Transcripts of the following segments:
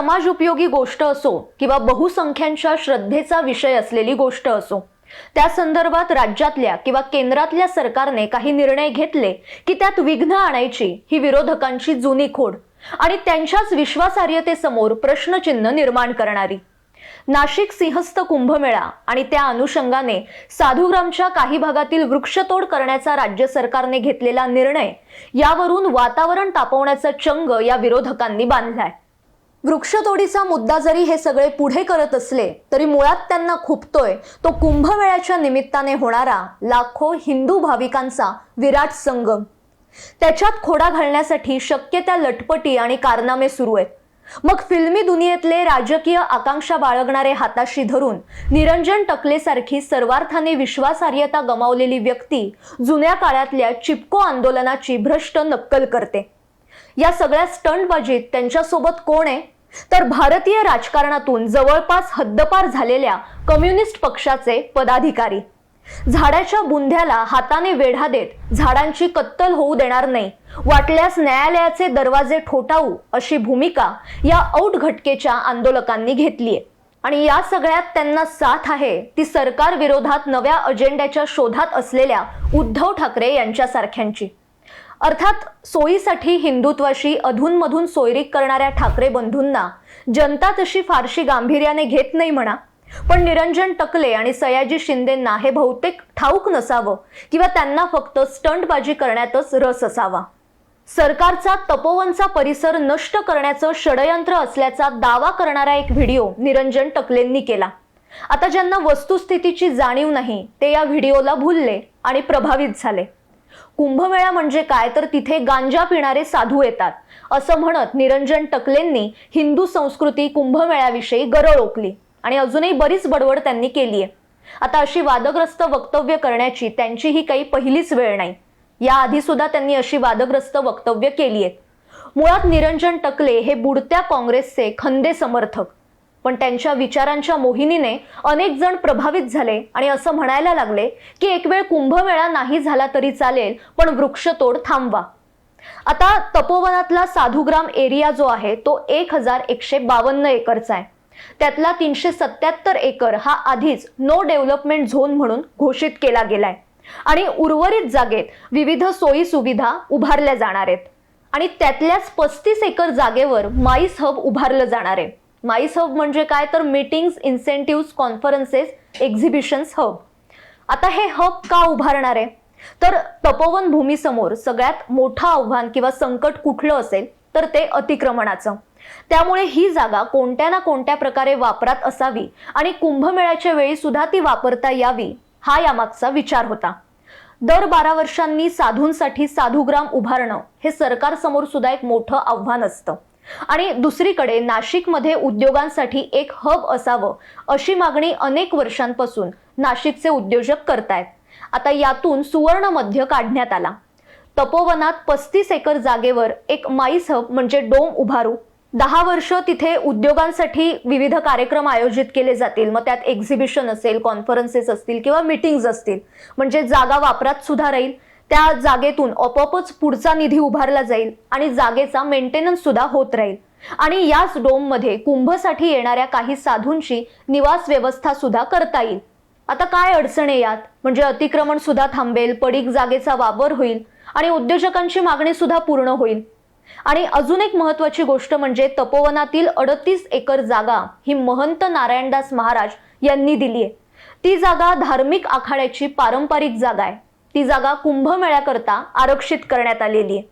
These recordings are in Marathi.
समाज उपयोगी गोष्ट असो किंवा बहुसंख्यांच्या श्रद्धेचा विषय असलेली गोष्ट असो, त्या संदर्भात राज्यातल्या किंवा केंद्रातल्या सरकारने काही निर्णय घेतले की त्यात विघ्न आणायची ही विरोधकांची जुनी खोड आणि त्यांच्याच विश्वासार्हतेसमोर प्रश्नचिन्ह निर्माण करणारी. नाशिक सिंहस्थ कुंभमेळा आणि त्या अनुषंगाने साधुग्रामच्या काही भागातील वृक्षतोड करण्याचा राज्य सरकारने घेतलेला निर्णय यावरून वातावरण तापवण्याचा चंग या विरोधकांनी बांधलाय. वृक्षतोडीचा मुद्दा जरी हे सगळे पुढे करत असले तरी मुळात त्यांना खुपतोय तो कुंभमेळ्याच्या निमित्ताने होणारा लाखो हिंदू भाविकांचा विराट संगम. त्याच्यात खोडा घालण्यासाठी शक्य त्या लटपटी आणि कारनामे सुरू आहेत. मग फिल्मी दुनियेतले राजकीय आकांक्षा बाळगणारे हाताशी धरून निरंजन टकलेसारखी सर्वार्थाने विश्वासार्हता गमावलेली व्यक्ती जुन्या काळातल्या चिपको आंदोलनाची भ्रष्ट नक्कल करते. या सगळ्या स्टंटबाजीत त्यांच्यासोबत कोण आहे तर भारतीय राजकारणातून जवळपास हद्दपार झालेल्या कम्युनिस्ट पक्षाचे पदाधिकारी. झाडाच्या बुंध्याला हाताने वेढा देत झाडांची कत्तल होऊ देणार नाही, वाटल्यास न्यायालयाचे दरवाजे ठोठावू अशी भूमिका या औट घटकेच्या आंदोलकांनी घेतलीय. आणि या सगळ्यात त्यांना साथ आहे ती सरकार विरोधात नव्या अजेंड्याच्या शोधात असलेल्या उद्धव ठाकरे यांच्यासारख्यांची. अर्थात सोयीसाठी हिंदुत्वाशी अधूनमधून सोयरीक करणाऱ्या ठाकरे बंधूंना जनता तशी फारशी गांभीर्याने घेत नाही म्हणा, पण निरंजन टकले आणि सयाजी शिंदेंना हे बहुतेक ठाऊक नसावं किंवा त्यांना फक्त स्टंटबाजी करण्यातच रस असावा. सरकारचा तपोवनचा परिसर नष्ट करण्याचं षडयंत्र असल्याचा दावा करणारा एक व्हिडिओ निरंजन टकलेंनी केला. आता ज्यांना वस्तुस्थितीची जाणीव नाही ते या व्हिडिओला भुलले आणि प्रभावित झाले. कुंभमेळा म्हणजे काय तर तिथे गांजा पिणारे साधू येतात असं म्हणत निरंजन टकलेंनी हिंदू संस्कृती कुंभमेळ्याविषयी गरळ ओकली आणि अजूनही बरीच बडबड त्यांनी केली आहे. आता अशी वादग्रस्त वक्तव्य करण्याची त्यांची ही काही पहिलीच वेळ नाही. याआधी सुद्धा त्यांनी अशी वादग्रस्त वक्तव्य केली आहेत. मुळात निरंजन टकले हे बुडत्या काँग्रेसचे खंदे समर्थक, पण त्यांच्या विचारांच्या मोहिनीने अनेक जण प्रभावित झाले आणि असं म्हणायला लागले की एक वेळ कुंभमेळा नाही झाला तरी चालेल पण वृक्षतोड थांबवा. आता तपोवनातला साधुग्राम एरिया जो आहे तो 1152 एकरचा आहे. त्यातला 377 एकर हा आधीच नो डेव्हलपमेंट झोन म्हणून घोषित केला गेलाय आणि उर्वरित जागेत विविध सोयी सुविधा उभारल्या जाणार आहेत. आणि त्यातल्याच 35 एकर जागेवर माईस हब उभारलं जाणार आहे. माईस हब म्हणजे काय तर meetings, incentive, conferences, exhibitions hub. आता हे हब का उभारणार आहे तर तपोवन भूमीसमोर सगळ्यात मोठं आव्हान किंवा संकट कुठलं असेल तर ते अतिक्रमणाचं. त्यामुळे ही जागा कोणत्या ना कोणत्या प्रकारे वापरात असावी आणि कुंभमेळ्याच्या वेळी सुद्धा ती वापरता यावी हा यामागचा विचार होता. दर 12 वर्षांनी साधूंसाठी साधुग्राम उभारणं हे सरकारसमोर सुद्धा एक मोठं आव्हान असतं. आणि दुसरीकडे नाशिकमध्ये उद्योगांसाठी एक हब असावं अशी मागणी अनेक वर्षांपासून नाशिकचे उद्योजक करतायत. आता यातून सुवर्ण मध्य काढण्यात आला. तपोवनात 35 एकर जागेवर एक माईस हब म्हणजे डोम उभारू. 10 वर्ष तिथे उद्योगांसाठी विविध कार्यक्रम आयोजित केले जातील. मग त्यात एक्झिबिशन असेल, कॉन्फरन्सेस असतील किंवा मीटिंग्स असतील. म्हणजे जागा वापरात सुद्धा राहील. त्या जागेतून आपोआपच पुढचा निधी उभारला जाईल आणि जागेचा मेंटेनन्स सुद्धा होत राहील. आणि याच डोममध्ये कुंभसाठी येणाऱ्या काही साधूंची निवास व्यवस्था सुद्धा करता येईल. आता काय अडचण आहे यात? म्हणजे अतिक्रमण सुद्धा थांबेल, पडीक जागेचा वापर होईल आणि उद्योजकांची मागणी सुद्धा पूर्ण होईल. आणि अजून एक महत्वाची गोष्ट म्हणजे तपोवनातील 38 एकर जागा ही महंत नारायणदास महाराज यांनी दिली आहे. ती जागा धार्मिक आखाड्याची पारंपरिक जागा आहे. ती जागा कुंभमेळ्याकरता आरक्षित करण्यात आलेली आहे.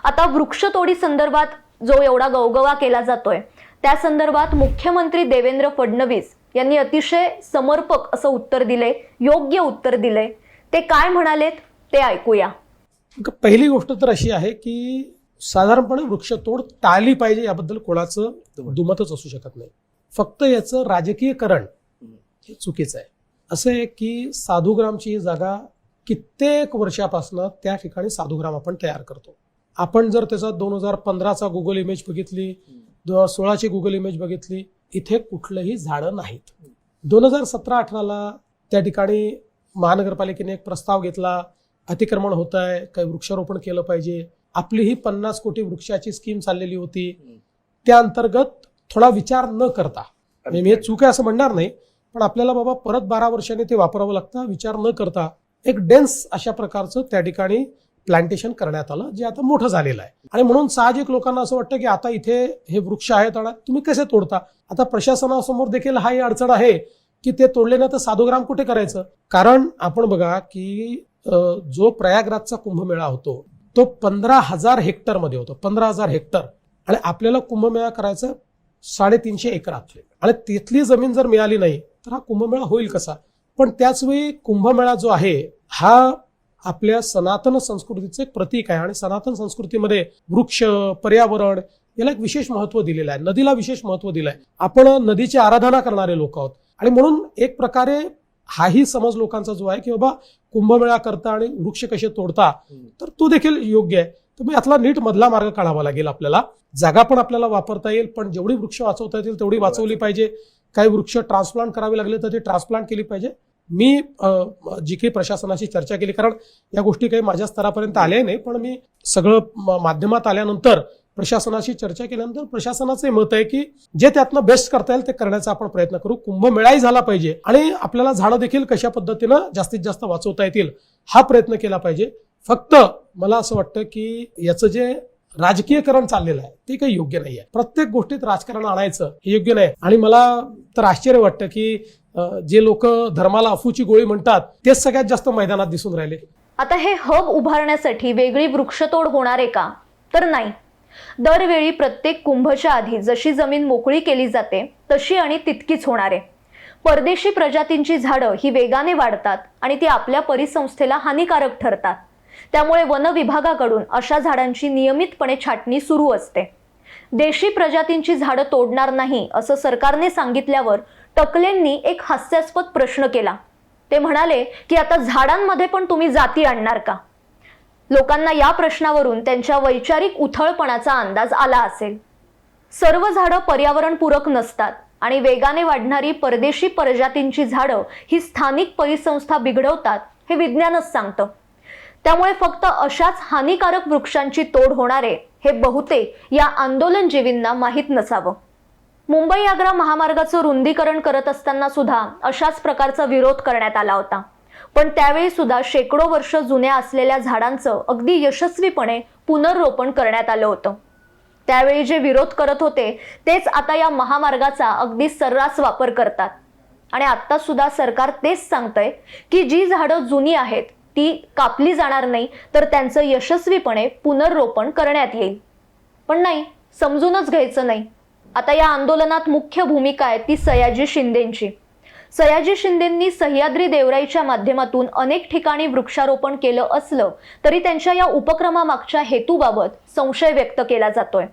आता वृक्षतोडी संदर्भात जो एवढा गवगवा केला जातोय त्या संदर्भात मुख्यमंत्री देवेंद्र फडणवीस यांनी अतिशय समर्पक असं उत्तर दिले, योग्य उत्तर दिले. ते काय म्हणालेत ते ऐकूया. पहिली गोष्ट तर अशी आहे की साधारणपणे वृक्षतोड टाळली पाहिजे याबद्दल कोणाचं दुमतच असू शकत नाही. फक्त याचं राजकीयकरण हे चुकीचं आहे. असं आहे की साधुग्रामची ही जागा कित्येक वर्षापासून त्या ठिकाणी साधुग्राम आपण तयार करतो. आपण जर त्याचा 2015चा गुगल इमेज बघितली, 2016ची गुगल इमेज बघितली, इथे कुठलंही झाडं नाहीत. 2017-18ला त्या ठिकाणी महानगरपालिकेने एक प्रस्ताव घेतला, अतिक्रमण होत आहे, काही वृक्षारोपण केलं पाहिजे. आपली ही 50 कोटी वृक्षाची स्कीम चाललेली होती. त्या अंतर्गत थोडा विचार न करता, म्हणजे मी हे चूक आहे असं म्हणणार नाही, पण आपल्याला बाबा परत 12 वर्षांनी ते वापरावं लागतं, विचार न करता एक डेन्स अशा प्रकारचं त्या ठिकाणी प्लांटेशन करण्यात आलं, जे आता मोठं झालेलं आहे. आणि म्हणून साहजिक लोकांना असं वाटतं की आता इथे हे वृक्ष आहेत आणि तुम्ही कसे तोडता. आता प्रशासनासमोर देखील हा अडचण आहे की ते तोडले ना तर साधुग्राम कुठे करायचं. कारण आपण बघा की जो प्रयागराजचा कुंभमेळा होतो तो 15,000 हेक्टरमध्ये होतो, 15,000 हेक्टर, आणि आपल्याला कुंभमेळा करायचा 350 एकरात, आणि तिथली जमीन जर मिळाली नाही तर हा कुंभमेळा होईल कसा. पण त्याचवेळी कुंभमेळा जो आहे हा आपल्या सनातन संस्कृतीचं एक प्रतीक आहे, आणि सनातन संस्कृतीमध्ये वृक्ष, पर्यावरण याला एक विशेष महत्व दिलेलं आहे, नदीला विशेष महत्व दिलं आहे. आपण नदीची आराधना करणारे लोक आहोत, आणि म्हणून एक प्रकारे हाही समज लोकांचा जो आहे की बाबा कुंभमेळा करता आणि वृक्ष कसे तोडता, तर तो देखील योग्य आहे. तर मग यातला नीट मधला मार्ग काढावा लागेल आपल्याला. जागा पण आपल्याला वापरता येईल, पण जेवढी वृक्ष वाचवता येतील तेवढी वाचवली पाहिजे. काही वृक्ष ट्रान्सप्लांट करावे लागले तर ते ट्रान्सप्लांट केली पाहिजे. मी जी काही प्रशासनाशी चर्चा केली, कारण या गोष्टी काही माझ्या स्तरापर्यंत आल्या नाही, पण मी सगळं माध्यमात आल्यानंतर प्रशासनाशी चर्चा केल्यानंतर प्रशासनाचे मत आहे की जे त्यातनं बेस्ट करता येईल ते करण्याचा आपण प्रयत्न करू. कुंभमेळाही झाला पाहिजे आणि आपल्याला झाडं देखील कशा पद्धतीनं जास्तीत जास्त वाचवता येतील हा प्रयत्न केला पाहिजे. फक्त मला असं वाटतं की याचं जे राजकीयकरण चाललेलं आहे ते काही योग्य नाही आहे. प्रत्येक गोष्टीत राजकारण आणायचं हे योग्य नाही. आणि मला तर आश्चर्य वाटतं की जे लोक धर्माला अफूची गोळी म्हणतात तेच सगळ्यात जास्त मैदानात दिसून राहिले. आता हे हब उभारण्यासाठी वेगळी वृक्षतोड होणार आहे का? तर नाही. दरवेळी प्रत्येक कुंभच्या आधी जशी जमीन मोकळी केली जाते तशी आणि तितकीच होणार आहे. परदेशी प्रजातींची झाडं ही वेगाने वाढतात आणि ती आपल्या परिसंस्थेला हानिकारक ठरतात. त्यामुळे वन विभागाकडून अशा झाडांची नियमितपणे छाटणी सुरू असते. देशी प्रजातींची झाडं तोडणार नाही असं सरकारने सांगितल्यावर टकलेंनी एक हास्यास्पद प्रश्न केला. ते म्हणाले की आता झाडांमध्ये पण तुम्ही जाती आणणार का? लोकांना या प्रश्नावरून त्यांच्या वैचारिक उथळपणाचा अंदाज आला असेल. सर्व झाडं पर्यावरणपूरक नसतात आणि वेगाने वाढणारी परदेशी प्रजातींची झाडं ही स्थानिक परिसंस्था बिघडवतात हे विज्ञानच सांगतं. त्यामुळे फक्त अशाच हानिकारक वृक्षांची तोड होणारे हे बहुतेक या आंदोलनजीवींना माहीत नसावं. मुंबई आग्रा महामार्गाचं रुंदीकरण करत असताना सुद्धा अशाच प्रकारचा विरोध करण्यात आला होता. पण त्यावेळी सुद्धा शेकडो वर्ष जुन्या असलेल्या झाडांचं अगदी यशस्वीपणे पुनर्रोपण करण्यात आलं होतं. त्यावेळी जे विरोध करत होते तेच आता या महामार्गाचा अगदी सर्रास वापर करतात. आणि आता सुद्धा सरकार तेच सांगतंय की जी झाडं जुनी आहेत ती कापली जाणार नाही, तर त्यांचं यशस्वीपणे पुनर्रोपण करण्यात येईल. पण नाही, समजूनच घ्यायचं नाही. आता या आंदोलनात मुख्य भूमिका आहे ती सयाजी शिंदेंची. सयाजी शिंदेंनी सह्याद्री देवराईच्या माध्यमातून अनेक ठिकाणी वृक्षारोपण केलं असलं तरी त्यांच्या या उपक्रमामागच्या हेतूबाबत संशय व्यक्त केला जातोय.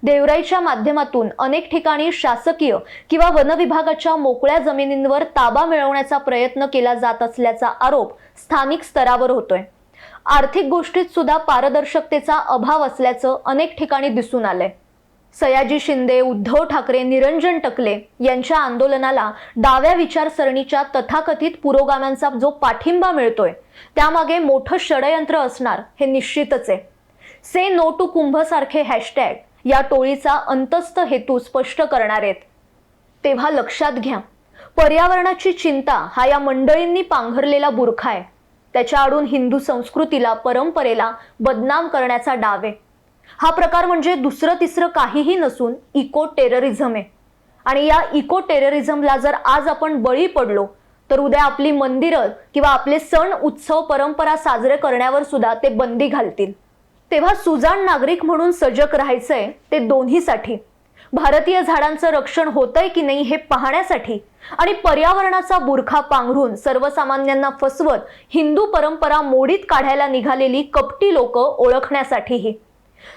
देवराईच्या माध्यमातून अनेक ठिकाणी शासकीय किंवा वन विभागाच्या मोकळ्या जमिनींवर ताबा मिळवण्याचा प्रयत्न केला जात असल्याचा आरोप स्थानिक स्तरावर होतोय. आर्थिक गोष्टीत सुद्धा पारदर्शकतेचा अभाव असल्याचं अनेक ठिकाणी दिसून आलंय. सयाजी शिंदे, उद्धव ठाकरे, निरंजन टकले यांच्या आंदोलनाला डाव्या विचारसरणीच्या तथाकथित पुरोगाम्यांचा जो पाठिंबा मिळतोय त्यामागे मोठं षडयंत्र असणार हे निश्चितच आहे. से नो टू कुंभ सारखे हॅशटॅग या टोळीचा अंतस्थ हेतू स्पष्ट करणार आहेत. तेव्हा लक्षात घ्या, पर्यावरणाची चिंता हा या मंडळींनी पांघरलेला बुरखा आहे. त्याच्या आडून हिंदू संस्कृतीला, परंपरेला बदनाम करण्याचा डाव आहे. हा प्रकार म्हणजे दुसरं तिसरं काहीही नसून इको टेररिझम आहे. आणि या इको टेररिझमला जर आज आपण बळी पडलो तर उद्या आपली मंदिरं किंवा आपले सण, उत्सव, परंपरा साजरे करण्यावर सुद्धा ते बंदी घालतील. तेव्हा सुजाण नागरिक म्हणून सजग राहायचंय ते दोन्हीसाठी. भारतीय झाडांचं रक्षण होतंय की नाही हे पाहण्यासाठी आणि पर्यावरणाचा बुरखा पांघरून सर्वसामान्यांना फसवत हिंदू परंपरा मोडीत काढायला निघालेली कपटी लोक ओळखण्यासाठीही.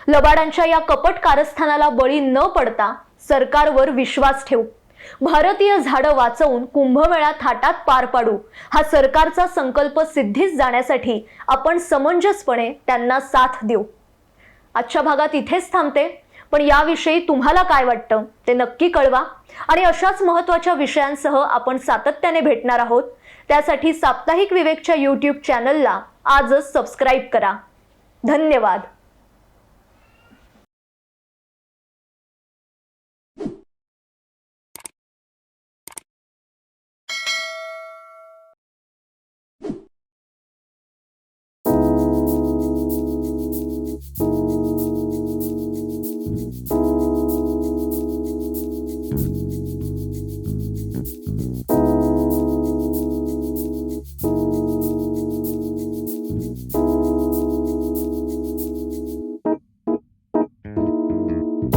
लबाडांच्या या कपट कारस्थानाला बळी न पडता सरकारवर विश्वास ठेवू. भारतीय झाडं वाचवून कुंभमेळा थाटात पार पाडू हा सरकारचा संकल्प सिद्धीस जाण्यासाठी आपण समंजसपणे त्यांना साथ देऊ. आजच्या भागात इथेच थांबते, पण याविषयी तुम्हाला काय वाटतं ते नक्की कळवा. आणि अशाच महत्त्वाच्या विषयांसह आपण सातत्याने भेटणार आहोत. त्यासाठी साप्ताहिक विवेकच्या YouTube चॅनलला आजच सबस्क्राईब करा. धन्यवाद.